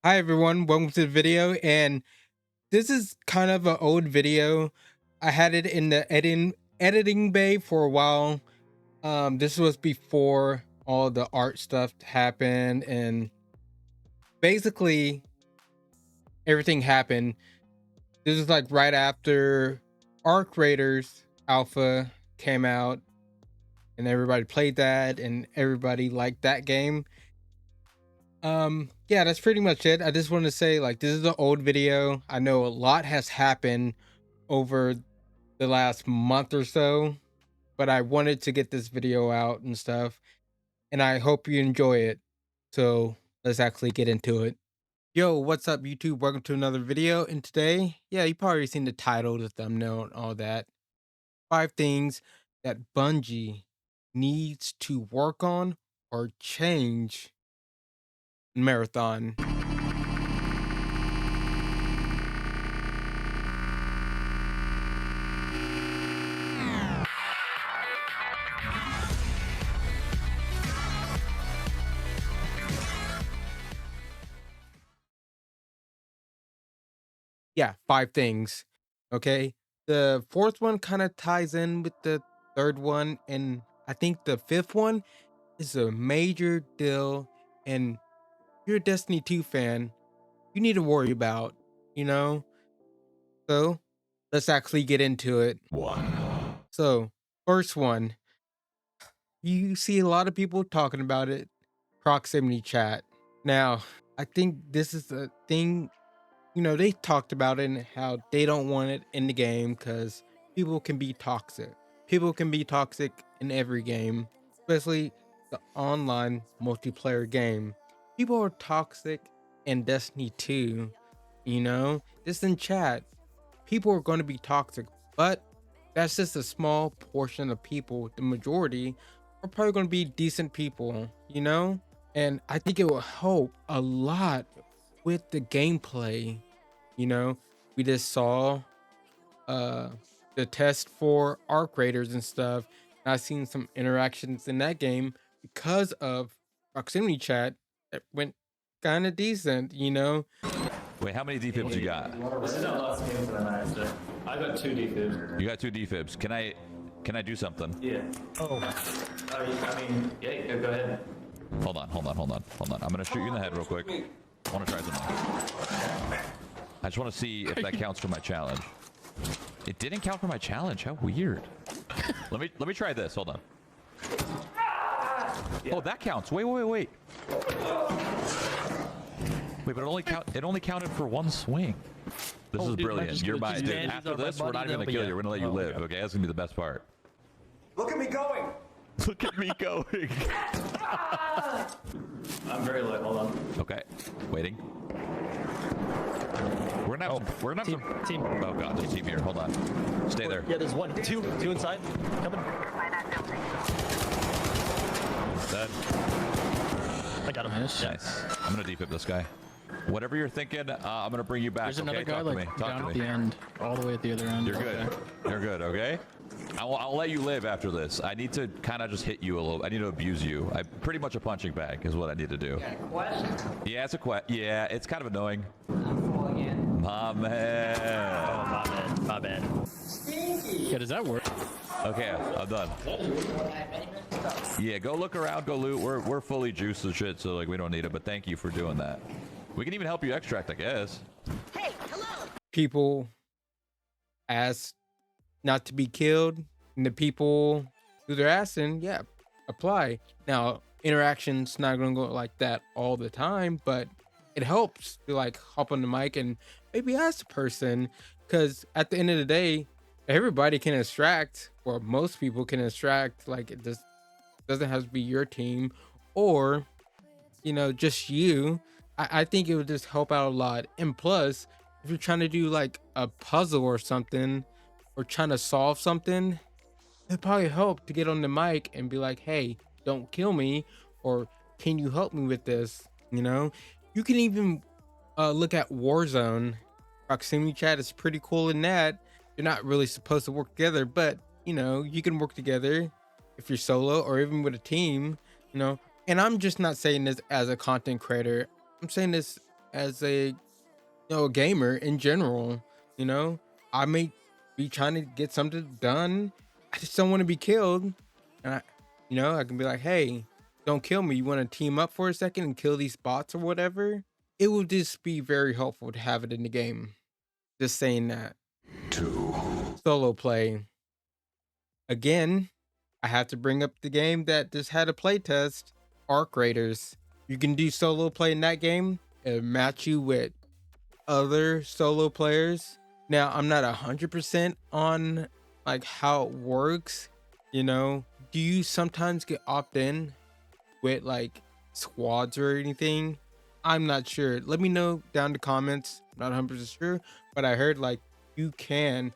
Hi everyone, welcome to the video. And this is kind of an old video. I had it in the editing bay for a while. This was before all the art stuff happened, and basically everything happened. This is like right after Arc Raiders Alpha came out, and everybody played that, and everybody liked that game. Yeah, that's pretty much it. I just want to say, like, this is an old video. I know a lot has happened over the last month or so, but I wanted to get this video out and stuff, and I hope you enjoy it. So let's actually get into it. Yo, what's up YouTube? Welcome to another video. And today, yeah, you probably seen the title, the thumbnail, and all that. 5 things that Bungie needs to work on or change in Marathon. Yeah, 5 things. Okay. The fourth one kind of ties in with the third one. And I think the fifth one is a major deal. And you're a Destiny 2 fan, you need to worry about, you know? So let's actually get into it. So, first one, you see a lot of people talking about it, proximity chat. Now, I think this is a thing. They talked about it and how they don't want it in the game because people can be toxic. People can be toxic in every game, especially the online multiplayer game. People are toxic in Destiny 2, just in chat. People are going to be toxic, but that's just a small portion of people. The majority are probably going to be decent people. And I think it will help a lot with the gameplay. you know we just saw uh the test for arc raiders and stuff, and I've seen some interactions in that game because of proximity chat that went kind of decent. Wait, how many defibs you got? This is our last game for the night, so I got 2 defibs. You got 2 defibs. Can I do something? Yeah. Oh, Yeah, go ahead. Hold on. I'm gonna shoot you in the head real quick. I wanna try something. I just wanna see if that counts for my challenge. It didn't count for my challenge. How weird. Let me try this. Hold on. Oh, that counts. Wait. Wait, but it only counted for 1 swing. This is brilliant. You're mine, dude. After this, we're not even gonna kill you. We're gonna let you live. Okay, that's gonna be the best part. Look at me going! Look at me going. I'm very low. Hold on. Okay, waiting. We're gonna have some. Team. Oh god, there's a team here. Hold on. Stay there. Yeah, there's two inside. Coming. Dead. I got him. Nice. I'm gonna defib this guy. Whatever you're thinking, I'm gonna bring you back. There's another okay? guy like Talk down to at me. the end, all the way at the other end. You're good. You're good. Okay. I'll let you live after this. I need to kind of just hit you a little. I need to abuse you. I pretty much a punching bag is what I need to do. Yeah, it's a quest. Yeah, it's kind of annoying. My man. Oh, my bad. Yeah, does that work? Okay, I'm done. Yeah, go look around, go loot. We're fully juiced and shit, so like we don't need it. But thank you for doing that. We can even help you extract, I guess. Hey, hello. people ask not to be killed, and the people who they're asking, yeah, apply. Now, interaction's not gonna go like that all the time, but it helps to like hop on the mic and maybe ask the person, because at the end of the day, everybody can extract, or most people can extract. Like, it just doesn't have to be your team or just you. I think it would just help out a lot. And plus, if you're trying to do like a puzzle or something, or trying to solve something, it'd probably help to get on the mic and be like, hey, don't kill me, or can you help me with this? You can even look at Warzone. Proximity chat is pretty cool in that you're not really supposed to work together, but you can work together if you're solo or even with a team. And I'm just not saying this as a content creator. I'm saying this as a a gamer in general. You know, I may be trying to get something done. I just don't want to be killed. And I can be like, hey, don't kill me. You want to team up for a second and kill these bots or whatever? It would just be very helpful to have it in the game. Just saying that. Two. Solo play. Again, I have to bring up the game that just had a playtest, Arc Raiders. You can do solo play in that game and match you with other solo players. Now, I'm not 100% on like how it works. Do you sometimes get opt in with like squads or anything? I'm not sure. Let me know down in the comments. I'm not 100% sure, but I heard like you can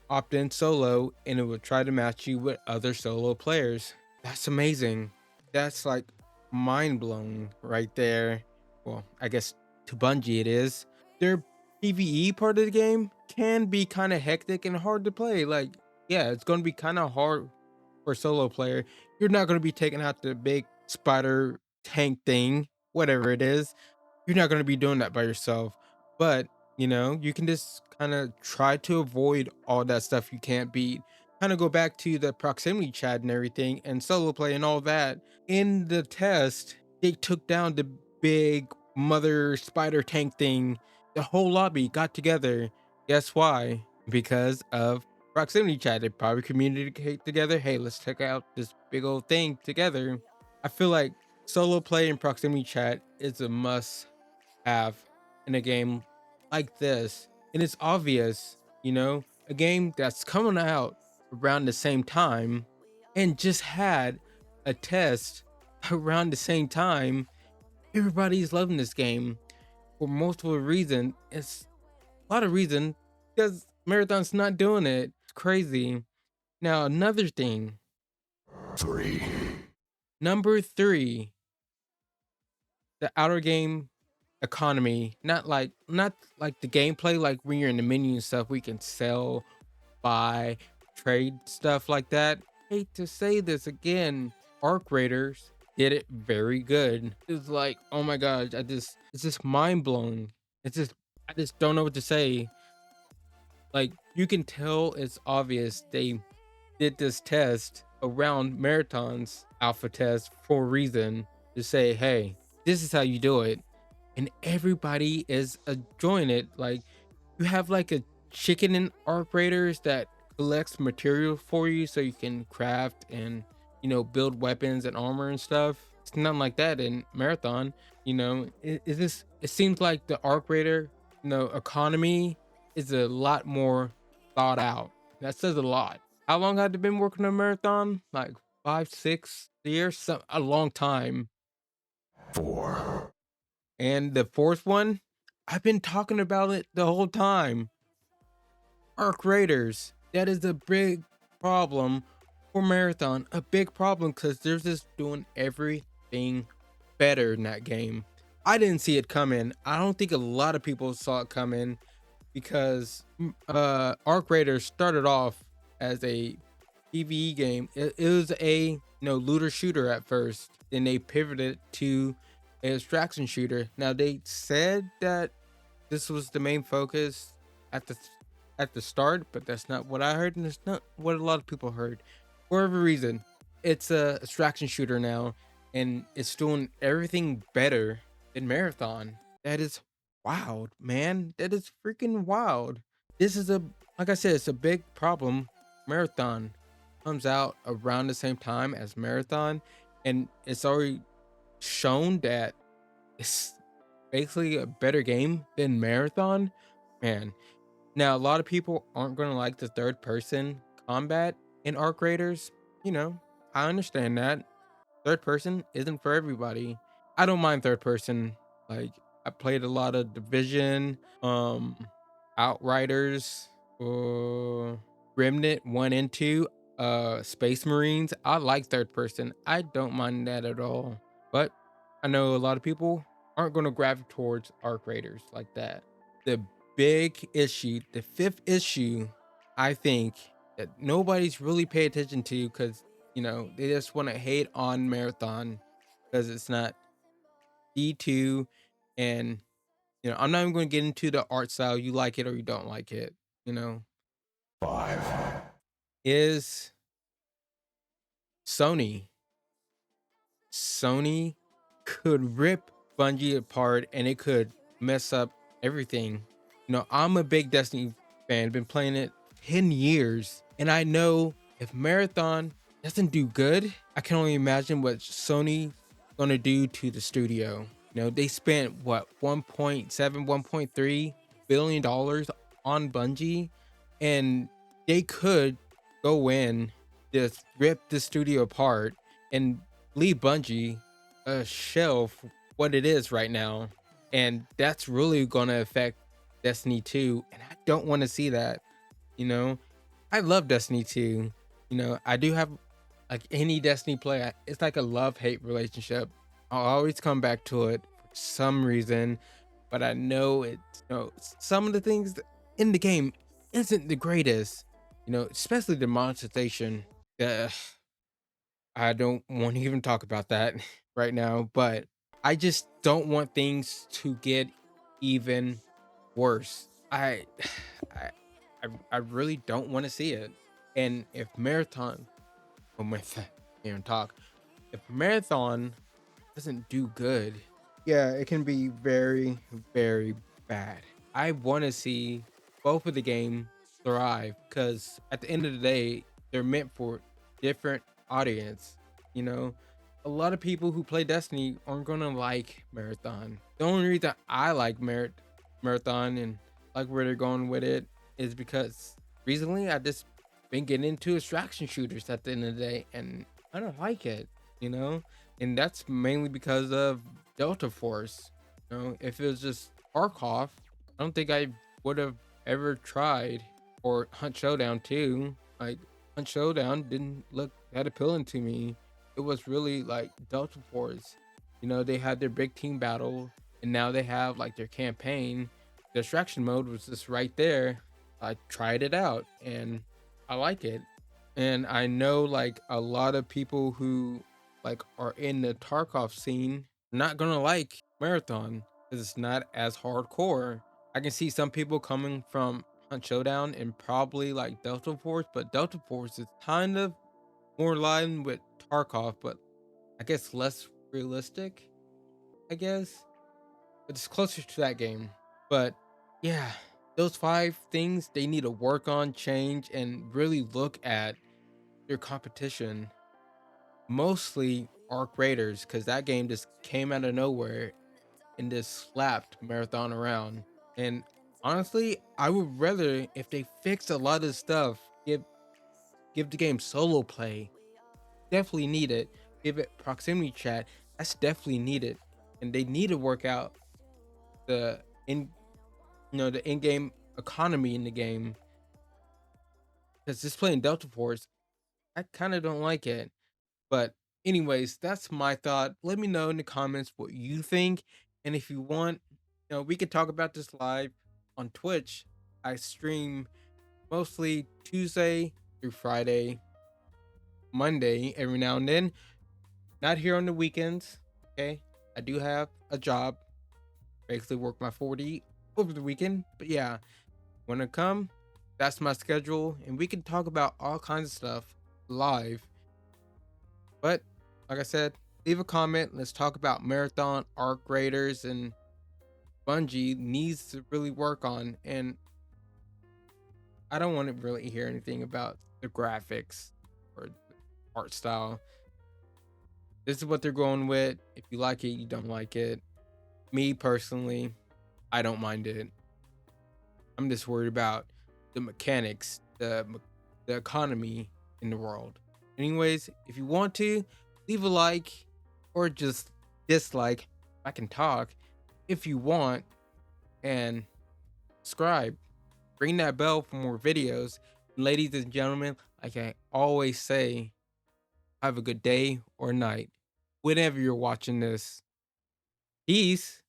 opt in solo and it will try to match you with other solo players. That's amazing. That's like mind blowing right there. Well, I guess to Bungie it is. Their PvE part of the game can be kind of hectic and hard to play. Like, yeah, it's going to be kind of hard for a solo player. You're not going to be taking out the big spider tank thing, whatever it is. You're not going to be doing that by yourself. But, you can just kind of try to avoid all that stuff you can't beat. Kind of go back to the proximity chat and everything and solo play and all that. In the test, they took down the big mother spider tank thing. The whole lobby got together. Guess why? Because of proximity chat. They probably communicate together. Hey, let's check out this big old thing together. I feel like solo play and proximity chat is a must have in a game like this. And it's obvious, a game that's coming out around the same time and just had a test around the same time. Everybody's loving this game for multiple reasons. It's a lot of reason because Marathon's not doing it. It's crazy. Now, another thing, Three. number three, the outer game economy. Not like the gameplay, like when you're in the menu and stuff, we can sell, buy, trade stuff like that. Hate to say this again, Arc Raiders did it very good. It's like, oh my god, it's just mind blowing. I just don't know what to say. Like, you can tell it's obvious they did this test around Marathon's alpha test for a reason, to say, hey, this is how you do it. And everybody is enjoying it. Like, you have like a chicken in Arc Raiders that collects material for you so you can craft and build weapons and armor and stuff. It's nothing like that in Marathon. It seems like the Arc Raider economy is a lot more thought out. That says a lot. How long had you been working on Marathon? Like 5 6 years, a long time. Four. And the fourth one, I've been talking about it the whole time. Arc Raiders. That is a big problem for Marathon. A big problem because they're just doing everything better in that game. I didn't see it coming. I don't think a lot of people saw it coming because Arc Raiders started off as a PvE game. It was a looter shooter at first. Then they pivoted to an extraction shooter. Now they said that this was the main focus at the start, but that's not what I heard, and it's not what a lot of people heard. For whatever reason, it's a extraction shooter now, and it's doing everything better than Marathon. That is wild, man. That is freaking wild. This is like I said, it's a big problem. Marathon comes out around the same time as Marathon, and it's already shown that it's basically a better game than Marathon. Man, now a lot of people aren't going to like the third person combat in Arc Raiders. I understand that third person isn't for everybody. I don't mind third person. Like, I played a lot of Division, Outriders, Remnant 1 and 2, Space Marines. I like third person. I don't mind that at all. But I know a lot of people aren't going to gravitate towards Arc Raiders like that. The big issue, the fifth issue, I think that nobody's really pay attention to because they just want to hate on Marathon because it's not D2 and I'm not even going to get into the art style. You like it or you don't like it. 5, Is Sony. Sony could rip Bungie apart and it could mess up everything. I'm a big Destiny fan, been playing it 10 years, and I know if Marathon doesn't do good, I can only imagine what Sony gonna do to the studio. They spent what 1.7, 1.3 billion dollars on Bungie, and they could go in, just rip the studio apart and leave Bungie a shell for what it is right now. And that's really gonna affect Destiny 2. And I don't want to see that. You know, I love Destiny 2. I do have like any Destiny play, it's like a love-hate relationship. I'll always come back to it for some reason, but I know some of the things in the game isn't the greatest, especially the monetization. Uh, I don't want to even talk about that right now, but I just don't want things to get even worse. I, I really don't want to see it. And if Marathon, oh my, even talk, if Marathon doesn't do good, yeah, it can be very, very bad. I want to see both of the game thrive because at the end of the day, they're meant for different audience. You know, a lot of people who play Destiny aren't gonna like Marathon. The only reason I like Marathon and like where they're going with it is because recently I just been getting into extraction shooters at the end of the day, and I don't like it. You know, and that's mainly because of Delta Force. If it was just Tarkov, I don't think I would have ever tried. Or Hunt Showdown too. Like Hunt Showdown didn't look that appealing to me. It was really like Delta Force. They had their big team battle, and now they have like their campaign. The distraction mode was just right there. I tried it out, and I like it. And I know like a lot of people who like are in the Tarkov scene not gonna like Marathon because it's not as hardcore. I can see some people coming from Hunt Showdown and probably like Delta Force, but Delta Force is kind of more in line with Tarkov, but I guess less realistic, I guess. But it's closer to that game. But yeah, those 5 things they need to work on, change, and really look at their competition. Mostly Arc Raiders, because that game just came out of nowhere and just slapped Marathon around. And honestly, I would rather if they fixed a lot of stuff, give the game solo play. Definitely need it. Give it proximity chat. That's definitely needed. And they need to work out the in the in-game economy in the game. Because just playing Delta Force, I kind of don't like it. But anyways, that's my thought. Let me know in the comments what you think. And if you want, we could talk about this live on Twitch. I stream mostly Tuesday through Friday, Monday every now and then. Not here on the weekends. Okay. I do have a job. Basically work my 40 over the weekend. But yeah, when I come, that's my schedule. And we can talk about all kinds of stuff live. But like I said, leave a comment. Let's talk about Marathon, Arc Raiders, and Bungie needs to really work on. And I don't want to really hear anything about the graphics or the art style. This is what they're going with. If you like it, you don't like it. Me personally, I don't mind it. I'm just worried about the mechanics, the economy in the world. Anyways, if you want to, leave a like or just dislike. I can talk if you want, and subscribe. Ring that bell for more videos. And ladies and gentlemen, like I always say, have a good day or night whenever you're watching this. Peace.